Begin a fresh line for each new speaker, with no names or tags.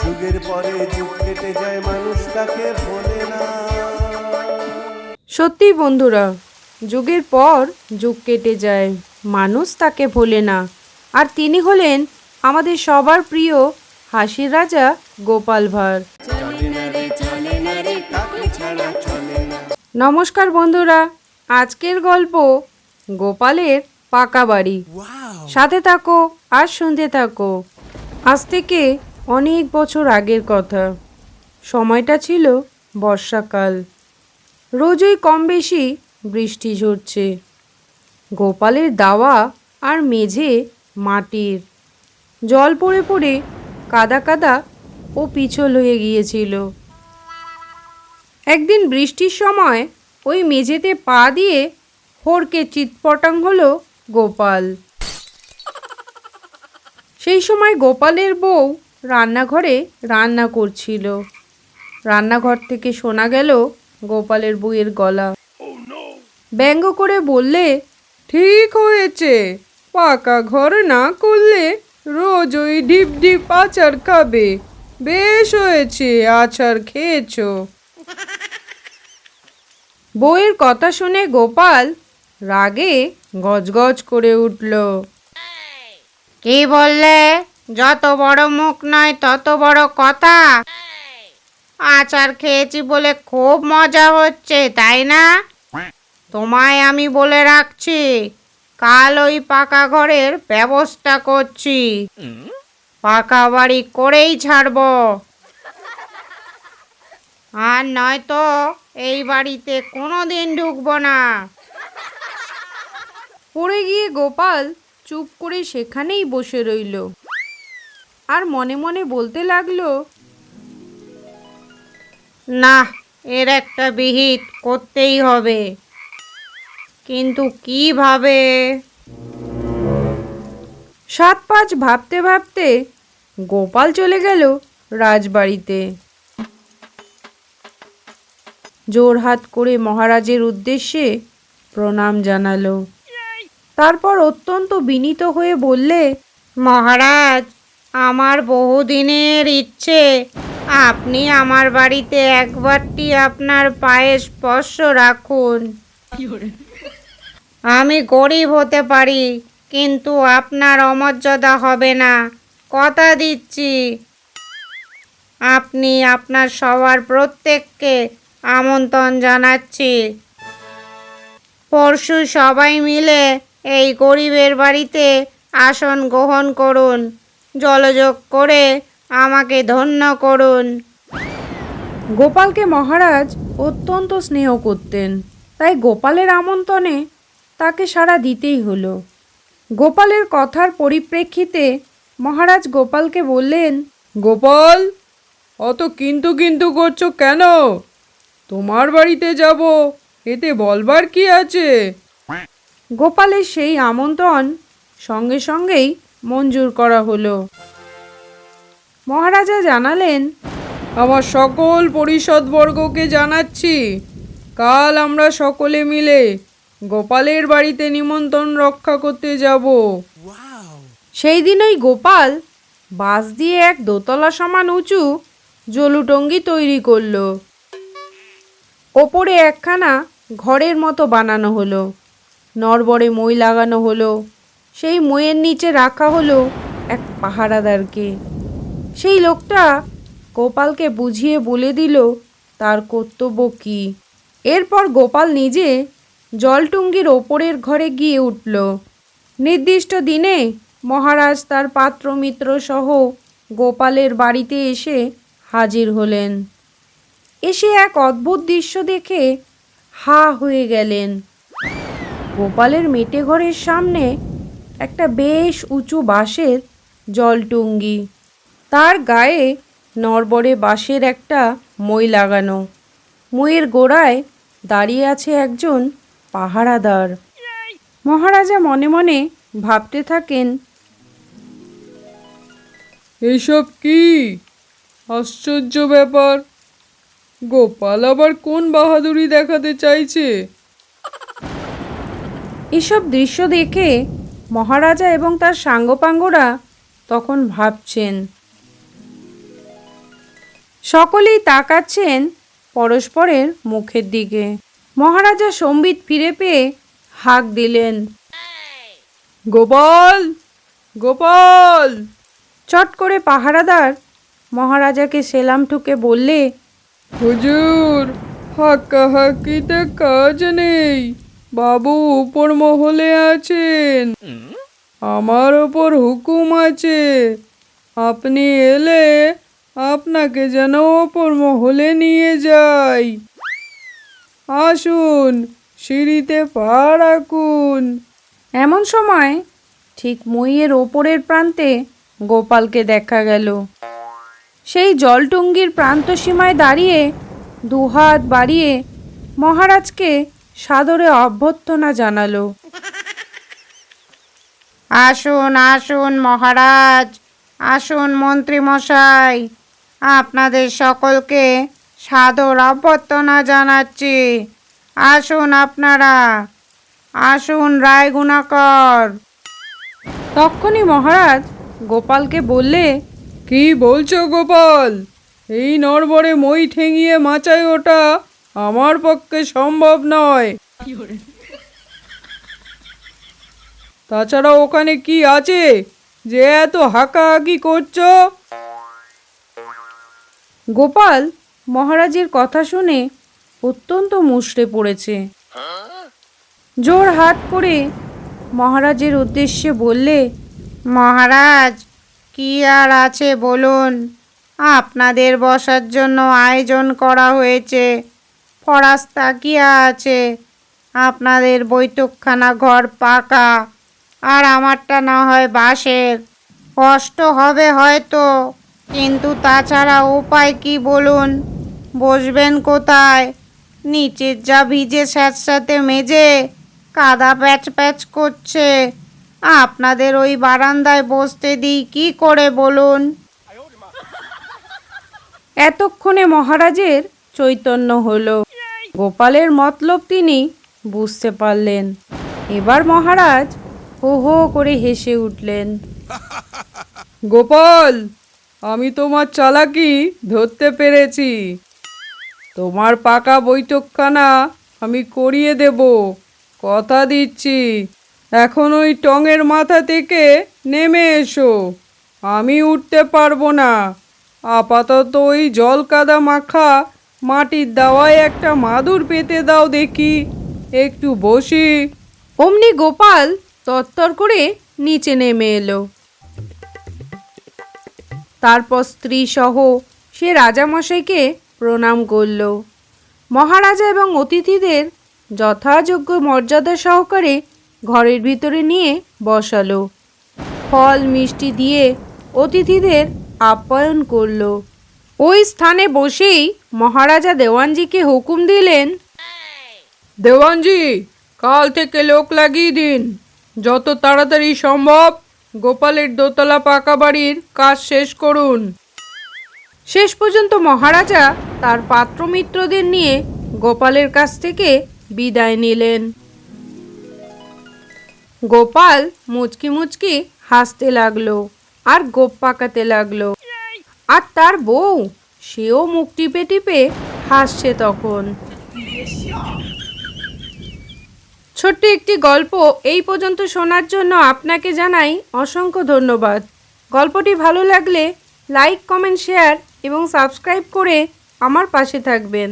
যুগের পরে যুগ কেটে যায়, মানুষ তাকে ভোলে না।
সত্যি বন্ধুরা, যুগের পর যুগ কেটে যায়, মানুষ তাকে ভোলে না। আর তিনি হলেন আমাদের সবার প্রিয় হাসির রাজা গোপাল ভাঁড়। নমস্কার বন্ধুরা, আজকের গল্প গোপালের পাকা বাড়ি। সাথে থাকো আর শুনতে থাকো। আজ থেকে অনেক বছর আগের কথা। সময়টা ছিল বর্ষাকাল। রোজই কম বেশি বৃষ্টি ঝরছে। গোপালের দাওয়া আর মেঝে মাটির, জল পড়ে পড়ে কাদা কাদা ও পিছল হয়ে গিয়েছিল। একদিন বৃষ্টির সময় ওই মেঝেতে পা দিয়ে হড়কে চিৎপটাং হলো গোপাল। সেই সময় গোপালের বউ রান্নাঘরে রান্না করছিল। রান্নাঘর থেকে শোনা গেল গোপালের বউয়ের গলা। ব্যঙ্গ করে বললে, ঠিক হয়েছে, পাকা ঘর না করলে রোজ ওই ঢিপ ঢিপ আচার খাবে। বেশ হয়েছে, আচার খেয়েছো। বউয়ের কথা শুনে গোপাল রাগে গজগজ করে উঠল। কি বললে? যত বড় মুখ নয় তত বড় কথা। আচার খেয়েছি বলে খুব মজা হচ্ছে, তাই না? তোমায় আমি বলে রাখছি, কাল ওই পাকা ঘরের ব্যবস্থা করছি। পাকা বাড়ি করেই ছাড়ব, আর নয়তো এই বাড়িতে কোনোদিন ঢুকবো না। পড়ে গিয়ে গোপাল চুপ করে সেখানেই বসে রইল আর মনে মনে বলতে লাগলো, না, এর একটা বিহিত করতেই হবে, কিন্তু কিভাবে? 7-5 ভাবতে ভাবতে গোপাল চলে গেল রাজবাড়িতে। জোড়হাত করে মহারাজের উদ্দেশ্যে প্রণাম জানালো। তারপর অত্যন্ত বিনীত হয়ে বললে, মহারাজ, আমার বহুদিনের ইচ্ছে আপনি আমার বাড়িতে একবারটি আপনার পায়ে স্পর্শ রাখুন। আমি গরিব হতে পারি, কিন্তু আপনার অমর্যাদা হবে না, কথা দিচ্ছি। আপনি আপনার সবার প্রত্যেককে আমন্ত্রণ জানাচ্ছি। পরশু সবাই মিলে এই গরিবের বাড়িতে আসন গ্রহণ করুন, জলযোগ করে আমাকে ধন্য করুন। গোপালকে মহারাজ অত্যন্ত স্নেহ করতেন, তাই গোপালের আমন্ত্রণে তাকে সাড়া দিতেই হলো। গোপালের কথার পরিপ্রেক্ষিতে মহারাজ গোপালকে বললেন, গোপাল, অত কিন্তু কিন্তু করছো কেন? তোমার বাড়িতে যাব, এতে বলবার কি আছে? গোপালের সেই আমন্ত্রণ সঙ্গে সঙ্গেই মঞ্জুর করা হলো। মহারাজা জানালেন, আমার সকল পরিষদবর্গকে জানাচ্ছি, কাল আমরা সকলে মিলে গোপালের বাড়িতে নিমন্ত্রণ রক্ষা করতে যাব। সেই দিনই গোপাল বাঁশ দিয়ে এক দোতলা সমান উঁচু জলুটঙ্গি তৈরি করলো। ওপরে একখানা ঘরের মতো বানানো হলো। নড়বড়ে মই লাগানো হলো। সেই মইয়ের নিচে রাখা হলো এক পাহারাদারকে। সেই লোকটা গোপালকে বুঝিয়ে বলে দিল তার কর্তব্য কী। এরপর গোপাল নিজে জলটুঙ্গির ওপরের ঘরে গিয়ে উঠল। নির্দিষ্ট দিনে মহারাজ তার পাত্রমিত্র সহ গোপালের বাড়িতে এসে হাজির হলেন। এসে এক অদ্ভুত দৃশ্য দেখে হা হয়ে গেলেন। গোপালের মেটে ঘরের সামনে একটা বেশ উঁচু বাঁশের জলটুঙ্গি, তার গায়ে নড়বড়ে বাঁশের একটা মই লাগানো। মইয়ের গোড়ায় দাঁড়িয়ে আছে একজন পাহারাদার। মহারাজা মনে মনে ভাবতে থাকেন, এসব কি আশ্চর্য ব্যাপার! গোপাল আবার কোন বাহাদুরি দেখাতে চাইছে? এসব দৃশ্য দেখে মহারাজা এবং তার সাঙ্গপাঙ্গরা তখন ভাবছেন, সকলেই তাকাচ্ছেন পরস্পরের মুখের দিকে। মহারাজা সম্বিত ফিরে পেয়ে হাঁক দিলেন, গোপাল, গোপাল। চট করে পাহারাদার মহারাজাকে সেলাম ঠুকে বললে, হুজুর, হাক্কাহাক্কিতে কাজ নেই, বাবু উপর মহলে আছেন, আমার ওপর হুকুম আছে, আপনি এলে আপনাকে যেন ওপর মহলে নিয়ে যাই। আসুন, সিঁড়িতে পা রাখুন। এমন সময় ঠিক মইয়ের ওপরের প্রান্তে গোপালকে দেখা গেল। সেই জলটুঙ্গির প্রান্ত সীমায় দাঁড়িয়ে দুহাত বাড়িয়ে মহারাজকে সাদরে অভ্যর্থনা জানালো। আসুন আসুন মহারাজ, আসুন মন্ত্রী মশাই, আপনাদের সকলকে সাদর অভ্যর্থনা জানাচ্ছি। আসুন আপনারা, আসুন রায়গুণাকর। তখনই মহারাজ গোপালকে বললে, কি বলছো গোপাল? এই নড়বড়ে মই ঠেঙিয়ে মাচায় ওঠা আমার পক্ষে সম্ভব নয়। তাছাড়া ওখানে কি আছে যে এত হাঁকাহাঁকি করছো? গোপাল মহারাজের কথা শুনে অত্যন্ত মুষড়ে পড়েছে। জোর হাত করে মহারাজের উদ্দেশ্যে বললে, মহারাজ, কি আর আছে বলুন, আপনাদের বসার জন্য আয়োজন করা হয়েছে। ফরাস তাকিয়া আছে, আপনাদের বৈঠকখানা ঘর পাকা, আর আমারটা না হয় বাঁশের। কষ্ট হবে হয়তো, কিন্তু তাছাড়া উপায় কি বলুন? বসবেন কোথায়? নিচের যা ভিজে স্যাঁতস্যাঁতে মেজে কাদা প্যাচ প্যাচ করছে, আপনাদের ওই বারান্দায় বসতে দিই কি করে বলুন? এতক্ষণে মহারাজের চৈতন্য হলো। গোপালের মতলব তিনি বুঝতে পারলেন। এবার মহারাজ হো হো করে হেসে উঠলেন। গোপাল, আমি তোমার চালাকি ধরতে পেরেছি। তোমার পাকা বৈঠকখানা আমি করিয়ে দেব, কথা দিচ্ছি। এখন ওই টঙের মাথা থেকে নেমে এসো, আমি উঠতে পারবো না। আপাতত ওই জল কাদা মাখা মাটির দাওয়ায় একটা মাদুর পেতে দাও দেখি, একটু বসি। অমনি গোপাল তত্তর করে নিচে নেমে এলো। তারপর স্ত্রী সহ সে রাজামশাইকে প্রণাম করল। মহারাজা এবং অতিথিদের যথাযোগ্য মর্যাদা সহকারে ঘরের ভিতরে নিয়ে বসালো। ফল মিষ্টি দিয়ে অতিথিদের আপ্যায়ন করল। ওই স্থানে বসেই মহারাজা দেওয়ানজিকে হুকুম দিলেন, দেওয়ানজি, কাল থেকে লোক লাগিয়ে দিন। যত তাড়াতাড়ি সম্ভব গোপালের দোতলা পাকা বাড়ির কাজ শেষ করুন। শেষ পর্যন্ত মহারাজা তার পাত্রমিত্রদের নিয়ে গোপালের কাছ থেকে বিদায় নিলেন। গোপাল মুচকি মুচকি হাসতে লাগলো আর গোপ পাকাতে লাগলো। আর তার বউ, সেও মুখ টিপে টিপে হাসছে তখন। ছোট্ট একটি গল্প এই পর্যন্ত শোনার জন্য আপনাকে জানাই অসংখ্য ধন্যবাদ। গল্পটি ভালো লাগলে লাইক, কমেন্ট, শেয়ার এবং সাবস্ক্রাইব করে আমার পাশে থাকবেন।